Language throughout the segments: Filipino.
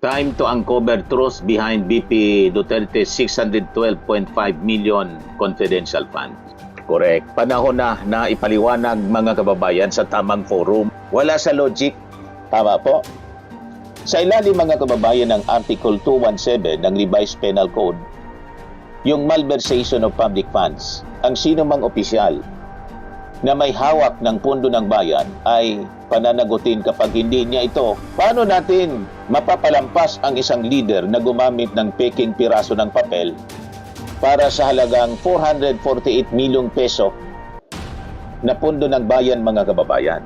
Time to uncover truth behind BP Duterte's 612.5 million confidential fund. Correct. Panahon na ipaliwanag mga kababayan sa tamang forum. Wala sa logic. Tama po. Sa ilalim mga kababayan ng Article 217 ng Revised Penal Code, yung malversation of public funds, ang sino mang opisyal na may hawak ng pondo ng bayan ay pananagutin kapag hindi niya ito. Paano natin mapapalampas ang isang leader na gumamit ng peking piraso ng papel para sa halagang 448 milyong peso na pondo ng bayan mga kababayan?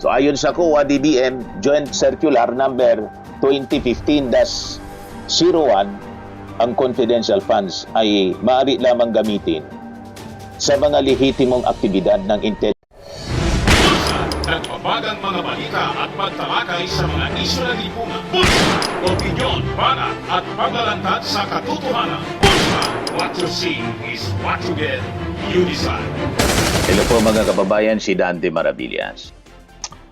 So ayon sa COA DBM Joint Circular number 2015-01, ang confidential funds ay maaari lamang gamitin sa mga lehitimong aktibidad ng intelligence. Nagbabagang mga balita at pagtalakay sa mga isyu ng lipunan. Bulsa! Opinyon, banat at paglalantad sa katotohanan. Bulsa! What you see is what you get. You decide. Hello po mga kababayan, si Dante Maravillas.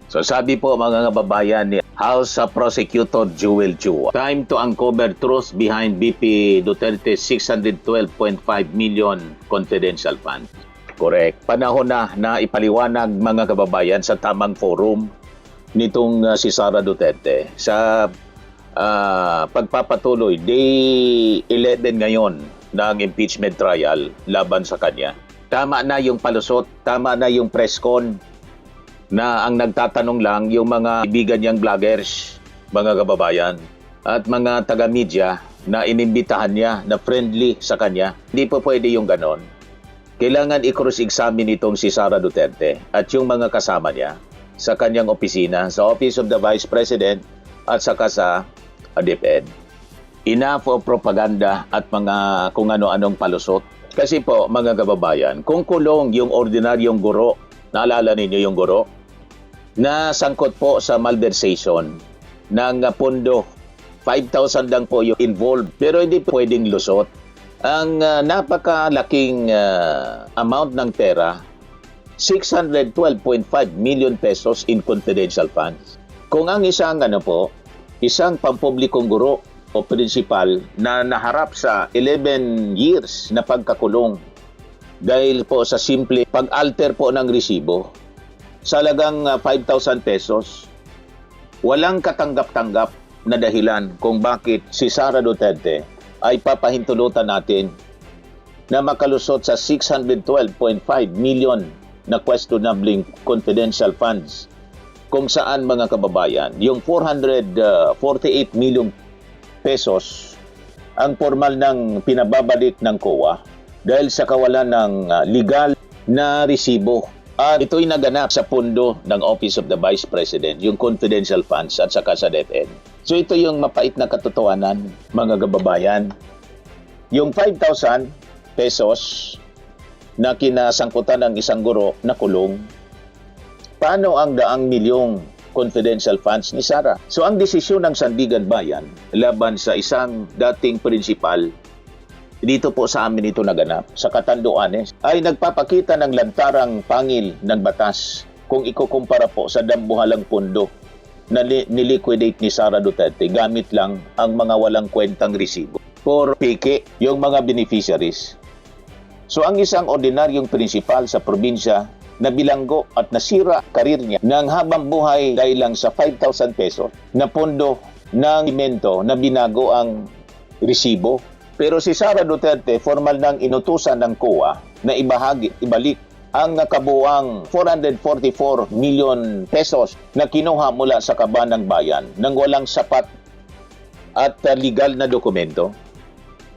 So sabi po mga kababayan ni House Prosecutor Joel Chua, time to uncover truth behind BP Duterte's 612.5 million confidential fund. Correct. Panahon na ipaliwanag mga kababayan sa tamang forum nitong si Sara Duterte sa pagpapatuloy day 11 ngayon ng impeachment trial laban sa kanya. Tama na yung palusot, tama na yung press con na ang nagtatanong lang yung mga ibigan niyang vloggers, mga kababayan, at mga taga-media na inimbitahan niya, na friendly sa kanya. Hindi po pwede yung ganon. Kailangan i-cross-examine itong si Sara Duterte at yung mga kasama niya sa kanyang opisina, sa Office of the Vice President at saka sa DepEd. Enough of propaganda at mga kung ano-anong palusot. Kasi po, mga kababayan, kung kulong yung ordinaryong guro, naalala ninyo yung guro, na sangkot po sa malversation ng pondo, 5,000 lang po yung involved, pero hindi pwedeng lusot. Ang napakalaking amount ng pera, 612.5 million pesos in confidential funds. Kung ang isang isang pampublikong guro o principal na naharap sa 11 years na pagkakulong dahil po sa simple pag-alter po ng resibo sa halagang 5,000 pesos, walang katanggap-tanggap na dahilan kung bakit si Sara Duterte ay papahintulutan natin na makalusot sa 612.5 million na questionable confidential funds, kung saan mga kababayan, yung 448 million pesos ang formal ng pinababalik ng COA dahil sa kawalan ng legal na resibo. At ito'y naganap sa pondo ng Office of the Vice President, yung confidential funds at saka sa DepEd. So ito yung mapait na katotohanan, mga kababayan. Yung 5,000 pesos na kinasangkutan ng isang guro na kulong, paano ang daang milyong confidential funds ni Sara? So ang desisyon ng Sandigan Bayan laban sa isang dating principal, dito po sa amin ito naganap, sa Catanduanes, ay nagpapakita ng lantarang pangil ng batas kung ikukumpara po sa dambuhalang pondo na niliquidate ni Sara Duterte gamit lang ang mga walang kwentang resibo for peke yung mga beneficiaries. So ang isang ordinaryong prinsipal sa probinsya na bilanggo at nasira karir niya ng habang buhay dahil lang sa 5,000 pesos na pondo ng imento na binago ang resibo. Pero si Sara Duterte, formal nang inutusan ng COA na ibalik ang kabuuang 444 million pesos na kinuha mula sa kaban ng bayan nang walang sapat at legal na dokumento.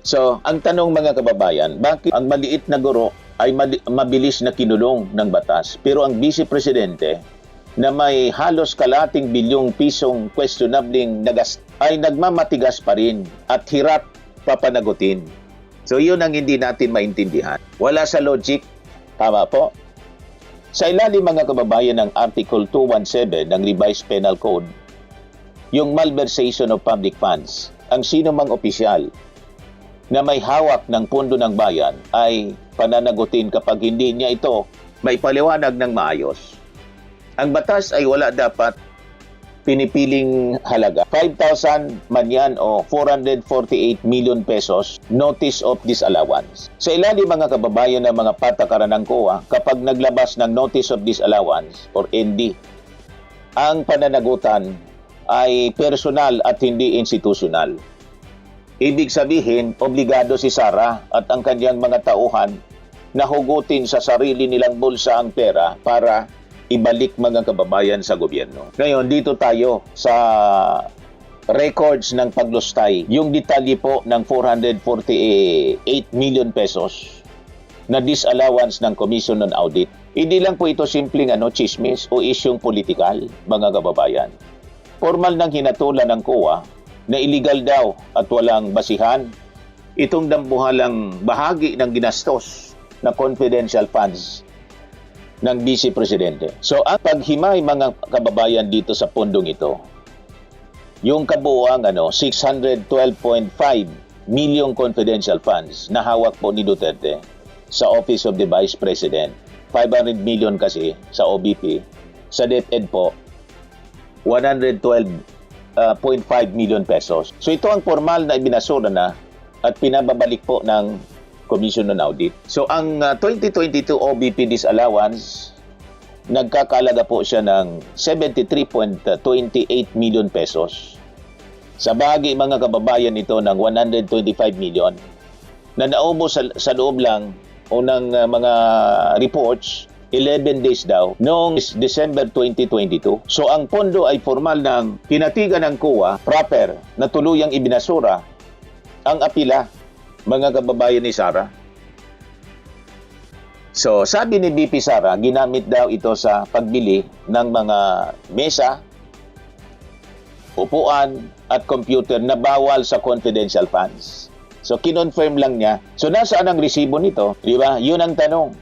So, ang tanong mga kababayan, bakit ang maliit na guro ay mabilis na kinulong ng batas, pero ang Vice Presidente na may halos kalating bilyong pisong questionabling ay nagmamatigas pa rin at hirap papanagutin. So yun ang hindi natin maintindihan. Wala sa logic. Tama po. Sa ilalim mga kababayan ng Article 217 ng Revised Penal Code, yung malversation of public funds, ang sino mang opisyal na may hawak ng pondo ng bayan ay pananagutin kapag hindi niya ito may paliwanag ng maayos. Ang batas ay wala dapat pinipiling halaga. 5,000 man yan o 448 million pesos notice of disallowance. Sa ilalim mga kababayan ng mga patakaran ng COA, kapag naglabas ng notice of disallowance or ND, ang pananagutan ay personal at hindi institusyonal. Ibig sabihin, obligado si Sara at ang kanyang mga tauhan na hugutin sa sarili nilang bulsa ang pera para ibalik mga kababayan sa gobyerno. Ngayon, dito tayo sa records ng paglustay. Yung detalye po ng 448 million pesos na disallowance ng Commission on Audit. Hindi lang po ito simpleng chismis o isyong politikal, mga kababayan. Formal nang hinatulan ng COA na illegal daw at walang basihan itong dambuhalang bahagi ng ginastos na confidential funds ng Vice Presidente. So, ang paghimay mga kababayan dito sa pundong ito, yung kabuuang 612.5 million confidential funds na hawak po ni Duterte sa Office of the Vice President. 500 million kasi sa OBP. Sa DepEd po, 112.5 million pesos. So, ito ang formal na ibinasura na at pinababalik po ng Commission on Audit. So, ang 2022 OBP disallowance, nagkakalaga po siya ng 73.28 million pesos. Sa bahagi mga kababayan ito ng 125 million na naubos sa loob lang o ng mga reports 11 days daw noong December 2022. So, ang pondo ay formal ng kinatigan ng COA proper na tuluyang ibinasura ang apila mga kababayan ni Sara. So, sabi ni BP Sara, ginamit daw ito sa pagbili ng mga mesa, upuan, at computer na bawal sa confidential funds. So, kinonfirm lang niya. So, nasaan ang resibo nito? Di ba? Yun ang tanong.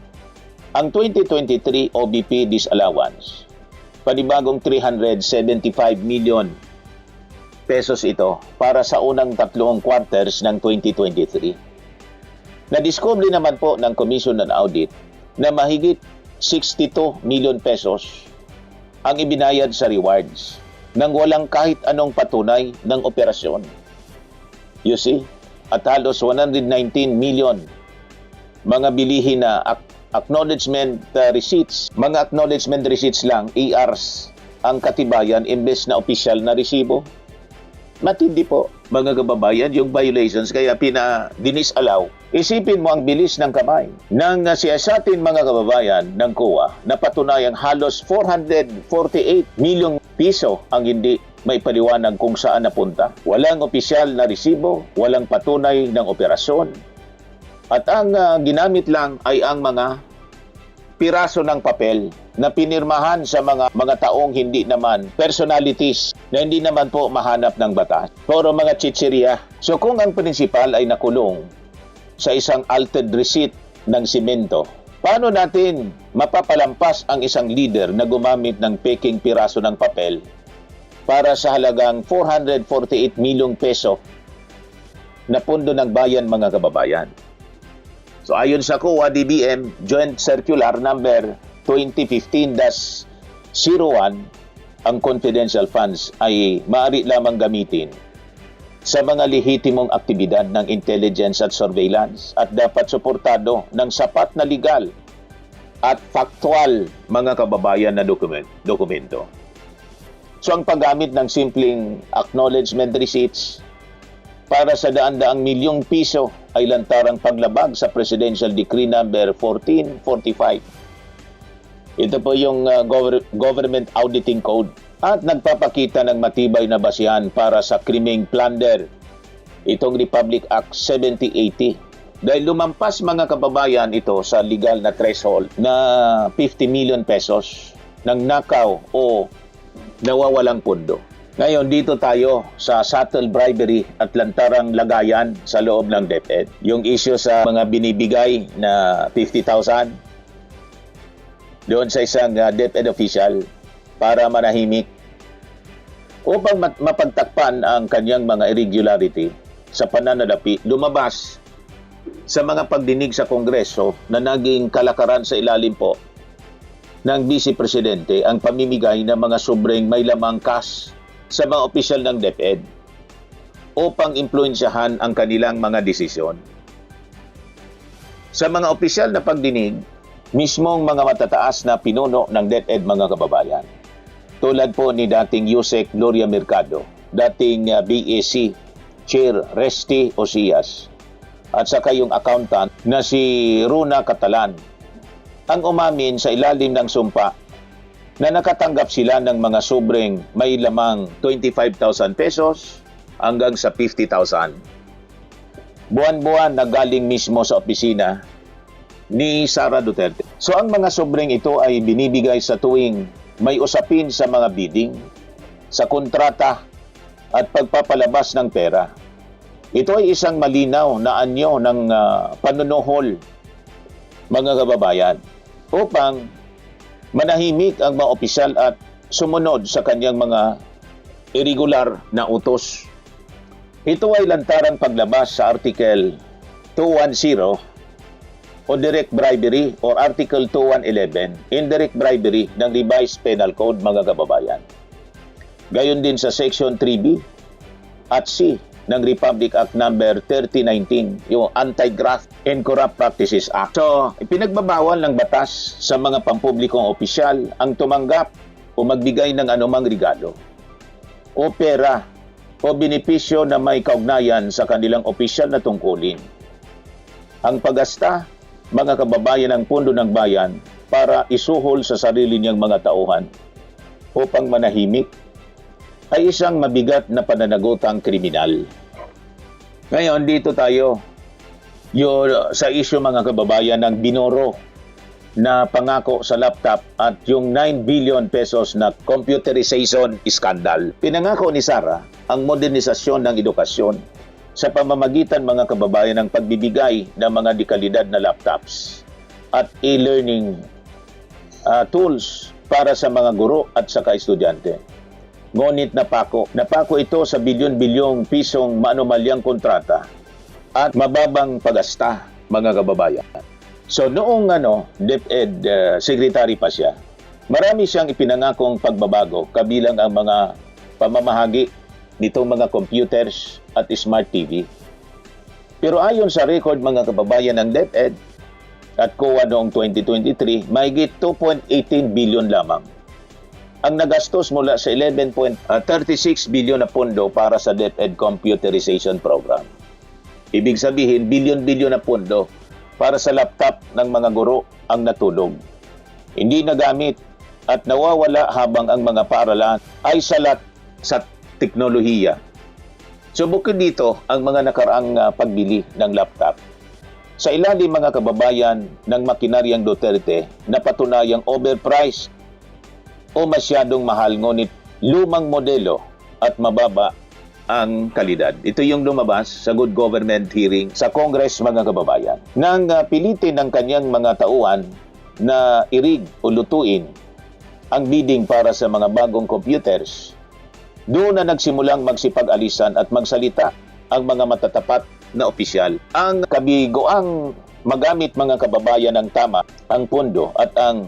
Ang 2023 OBP disallowance, panibagong 375 million pesos ito para sa unang tatlong quarters ng 2023. Na-discover naman po ng Commission on Audit na mahigit 62 million pesos ang ibinayad sa rewards nang walang kahit anong patunay ng operasyon. You see? At halos 119 million mga bilihin na acknowledgement receipts. Mga acknowledgement receipts lang, ARs, ang katibayan imbes na opisyal na resibo. Matindi po, mga kababayan, yung violations kaya dinisalaw. Isipin mo ang bilis ng kamay ng siyasatin mga kababayan ng COA na patunayang halos 448 milyong piso ang hindi may paliwanag kung saan napunta. Walang opisyal na resibo, walang patunay ng operasyon. At ang ginamit lang ay ang mga piraso ng papel na pinirmahan sa mga taong hindi naman personalities na hindi naman po mahanap ng batas. Puro mga chichirya. So kung ang principal ay nakulong sa isang altered receipt ng simento, paano natin mapapalampas ang isang leader na gumamit ng peking piraso ng papel para sa halagang 448 milyong peso na pundo ng bayan mga kababayan? So ayon sa COA DBM Joint Circular number 2015-01, ang confidential funds ay maaari lamang gamitin sa mga lehitimong aktibidad ng intelligence at surveillance at dapat suportado ng sapat na legal at factual mga kababayan na dokumento. So ang paggamit ng simpleng acknowledgement receipts para sa daan-daang milyong piso ay lantarang paglabag sa Presidential Decree number 1445. Ito po yung Government Auditing Code at nagpapakita ng matibay na basihan para sa krimeng plunder. Itong Republic Act 7080. Dahil lumampas mga kababayan ito sa legal na threshold na 50 million pesos ng nakaw o nawawalang pondo. Ngayon, dito tayo sa subtle bribery at lantarang lagayan sa loob ng DepEd. Yung issue sa mga binibigay na 50,000 doon sa isang DepEd official para manahimik upang mapagtakpan ang kanyang mga irregularity sa pananalapi, lumabas sa mga pagdinig sa Kongreso na naging kalakaran sa ilalim po ng Vice Presidente ang pamimigay ng mga sobrang may lamang cash sa mga opisyal ng DepEd upang impluensyahan ang kanilang mga desisyon. Sa mga opisyal na pagdinig, mismong mga matataas na pinuno ng DepEd, mga kababayan, tulad po ni dating Yusek Gloria Mercado, dating BAC Chair Resty Osias, at saka yung accountant na si Runa Catalan, ang umamin sa ilalim ng sumpa na nakatanggap sila ng mga sobrang may lamang 25,000 pesos hanggang sa 50,000. Buwan-buwan na galing mismo sa opisina ni Sara Duterte. So ang mga sobrang ito ay binibigay sa tuwing may usapin sa mga bidding, sa kontrata at pagpapalabas ng pera. Ito ay isang malinaw na anyo ng panunuhol, mga kababayan, upang manahimik ang mga opisyal at sumunod sa kanyang mga irregular na utos. Ito ay lantarang paglabas sa Article 210 o direct bribery or Article 2111, indirect bribery ng Revised Penal Code, mga kababayan. Gayon din sa Section 3B at C ng Republic Act Number 3019, yung Anti-Graft and Corrupt Practices Act. So, ipinagbabawal ng batas sa mga pampublikong opisyal ang tumanggap o magbigay ng anumang regalo o pera o benepisyo na may kaugnayan sa kanilang opisyal na tungkulin. Ang paggasta, mga kababayan, ng pundo ng bayan para isuhol sa sarili niyang mga tauhan upang manahimik ay isang mabigat na pananagutang kriminal. Ngayon, dito tayo sa issue, mga kababayan, ng Binoro na pangako sa laptop at yung 9 billion pesos na computerization scandal. Pinangako ni Sara ang modernisasyon ng edukasyon sa pamamagitan, mga kababayan, ng pagbibigay ng mga dekalidad na laptops at e-learning tools para sa mga guro at saka estudyante. Ngunit napako ito sa bilyon-bilyong pisong maanumalyang kontrata at mababang paggasta, mga kababayan. So noong DepEd secretary pa siya, marami siyang ipinangakong pagbabago kabilang ang mga pamamahagi nitong mga computers at smart TV. Pero ayon sa record, mga kababayan, ng DepEd at COA noong 2023, mahigit 2.18 billion lamang ang nagastos mula sa 11.36 billion na pondo para sa DepEd Computerization Program. Ibig sabihin, bilyon-bilyon na pondo para sa laptop ng mga guro ang natulog. Hindi nagamit at nawawala habang ang mga paaralan ay salat sa teknolohiya. So bukod dito, ang mga nakaraang pagbili ng laptop. Sa ilalim, mga kababayan, ng makinaryang Duterte, napatunayang overpriced o masyadong mahal, ngunit lumang modelo at mababa ang kalidad. Ito yung lumabas sa Good Government hearing sa Congress, mga kababayan. Nang pilitin ng kanyang mga tauhan na irig o lutuin ang bidding para sa mga bagong computers, doon na nagsimulang magsipag-alisan at magsalita ang mga matatapat na opisyal. Ang kabigoang magamit, mga kababayan, ng tama ang pondo at ang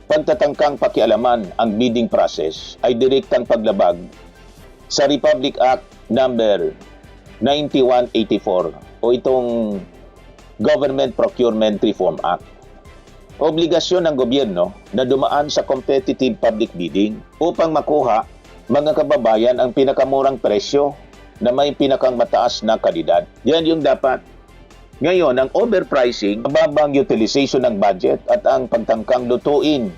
pagtatangkang pakialaman ang bidding process ay direktang paglabag sa Republic Act Number 9184 o itong Government Procurement Reform Act. Obligasyon ng gobyerno na dumaan sa competitive public bidding upang makuha, mga kababayan, ang pinakamurang presyo na may pinakang mataas na kalidad. Yan yung dapat. Ngayon, ang overpricing, mababang utilization ng budget at ang pagtangkang lutuin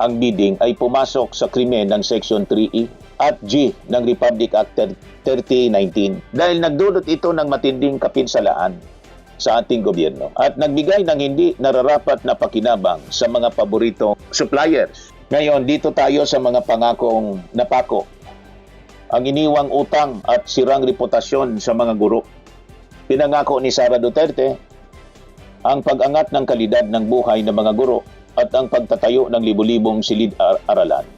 ang bidding ay pumasok sa krimen ng Section 3E at G ng Republic Act 3019 dahil nagdulot ito ng matinding kapinsalaan sa ating gobyerno at nagbigay ng hindi nararapat na pakinabang sa mga paboritong suppliers. Ngayon, dito tayo sa mga pangakong napako. Ang iniwang utang at sirang reputasyon sa mga guro. Pinangako ni Sara Duterte ang pag-angat ng kalidad ng buhay ng mga guro at ang pagtatayo ng libu-libong silid-aralan.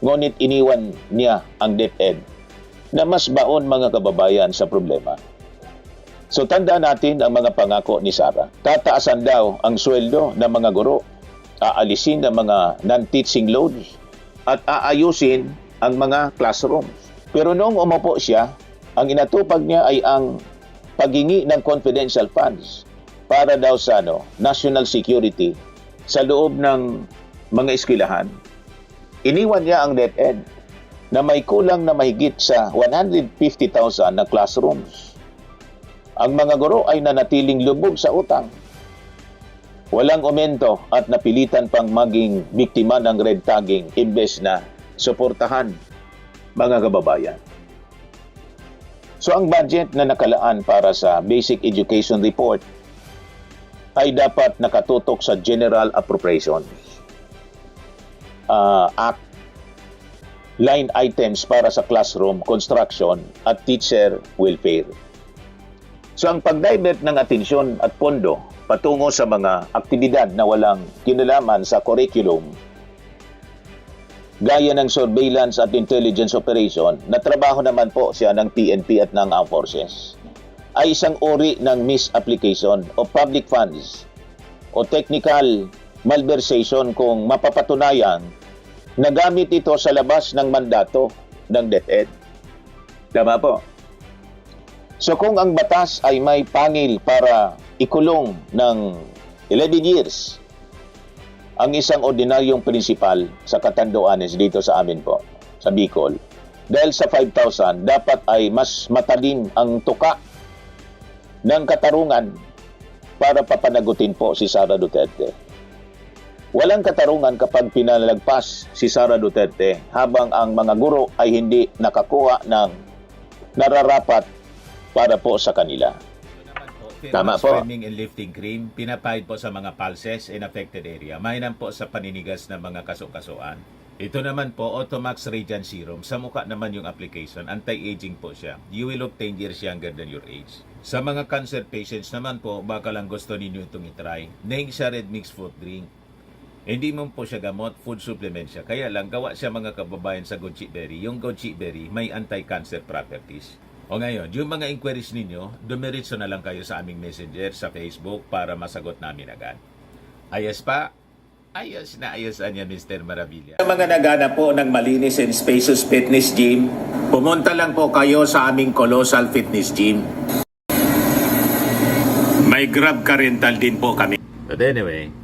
Ngunit iniwan niya ang DepEd na mas baon, mga kababayan, sa problema. So tandaan natin ang mga pangako ni Sara. Tataasan daw ang sweldo ng mga guro aalisin ang mga non-teaching loads at aayusin ang mga classrooms. Pero noong umupo siya, ang inatupag niya ay ang paghingi ng confidential funds para daw sa national security sa loob ng mga eskwelahan. Iniwan niya ang DepEd na may kulang na mahigit sa 150,000 na classrooms. Ang mga guro ay nanatiling lubog sa utang. Walang aumento at napilitan pang maging biktima ng red tagging imbes na suportahan mga kababayan. So ang budget na nakalaan para sa Basic Education Report ay dapat nakatutok sa General Appropriations Act, line items para sa classroom, construction at teacher welfare. So ang pag-divert ng atensyon at pondo patungo sa mga aktibidad na walang kinalaman sa curriculum, gaya ng surveillance at intelligence operation, na trabaho naman po siya ng PNP at ng Armed Forces, ay isang uri ng misapplication of public funds o technical malversation kung mapapatunayan na gamit ito sa labas ng mandato ng DepEd. Tama po. So kung ang batas ay may pangil para ikulong ng 11 years ang isang ordinaryong prinsipal sa Catanduanes dito sa amin po, sa Bicol, dahil sa 5,000, dapat ay mas matalim ang tuka ng katarungan para papanagutin po si Sara Duterte. Walang katarungan kapag pinalagpas si Sara Duterte habang ang mga guro ay hindi nakakuha ng nararapat para po sa kanila. Tama po. Swimming and lifting cream, pinapahid po sa mga pulses in affected area. Mainam po sa paninigas ng mga kaso-kasuan. Ito naman po, Automax Radiant Serum. Sa mukha naman yung application, anti-aging po siya. You will look 10 years younger than your age. Sa mga cancer patients naman po, baka lang gusto ninyo itong itry. Neng siya red mixed fruit drink. Hindi mo po siya gamot, food supplement siya. Kaya lang, gawa siya mga kababayan sa goji berry. Yung goji berry may anti-cancer properties. O ngayon, yung mga inquiries ninyo, dumiritso na lang kayo sa aming messenger sa Facebook para masagot namin agad. Ayos pa? Ayos na ayos niya, Mr. Maravilla. Sa mga nagana po ng malinis and spacious fitness gym, pumunta lang po kayo sa aming Colossal Fitness Gym. May Grab car rental din po kami. But anyway,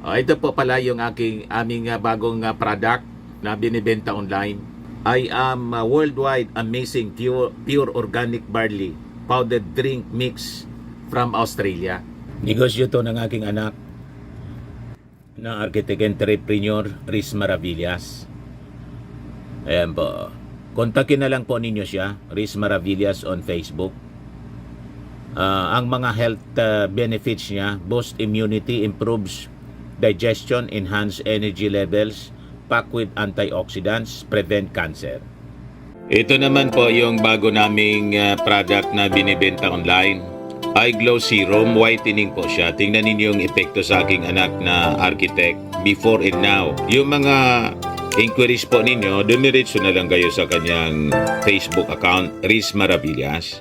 ito po pala yung aming bagong product na binibenta online. I am worldwide amazing pure organic barley powdered drink mix from Australia. Negosyo to ng aking anak na architect entrepreneur Riz Maravillas. Ayan po. Kontakin na lang po ninyo siya, Riz Maravillas on Facebook. Ang mga health benefits niya, boost immunity, improves digestion, enhance energy levels, packed with antioxidants, prevent cancer. Ito naman po yung bago naming product na binibenta online. Eye Glow Serum, whitening po siya. Tingnan ninyo yung epekto sa aking anak na architect before and now. Yung mga inquiries po ninyo, dumiretso na lang kayo sa kanyang Facebook account, Riz Maravillas.